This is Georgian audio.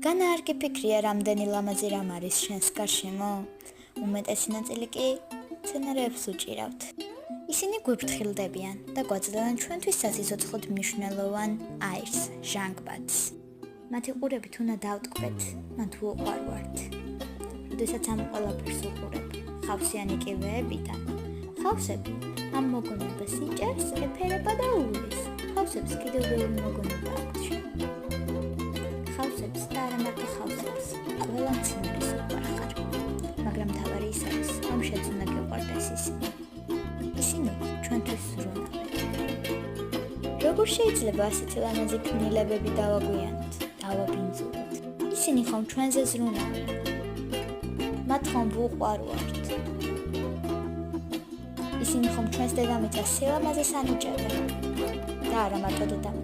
განა არ გიფიქრია, რამდენი ლამაზი რამ არის შენს გარშემო? უმეტესი ნაწილი კი მცენარეებს უჭირავთ. ისინი გვიფრთხილდებიან და გვაძლევენ ჩვენთვის სასიცოცხლოდ მნიშვნელოვან აირს, ჟანგბადს. მათი ყურებით უნდა დავტკბეთ, მათ უყვარვართ. როდესაც ამ ყველაფერს უყურებ, ხავსიანი კიბეებიდან, ხავსები ამ მოგონებას იჭერს, ეფერება და უვლის. ხავსებს კიდევ ბევრი მოგონება აქვთ. ხავსებს და არა მარტო ხავსებს, ყველა მცენარეს უყვარხარ. მაგრამ თავარი ის არის, რომ შენც უნდა გიყვარდეს ისინი. ისინი ჩვენთვის ზრუნავენ. როგორ შეიძლება ასეთი ლამაზი ქმნილებები დავაგვიანოთ, დავაბინძუროთ? ისინი ხომ ჩვენზე ზრუნავენ. მათ ხომ ვუყვარვართ. ისინი ხომ ჩვენს დედამიწას სილამაზეს ანიჭებენ და არა მარტო დედამიწას.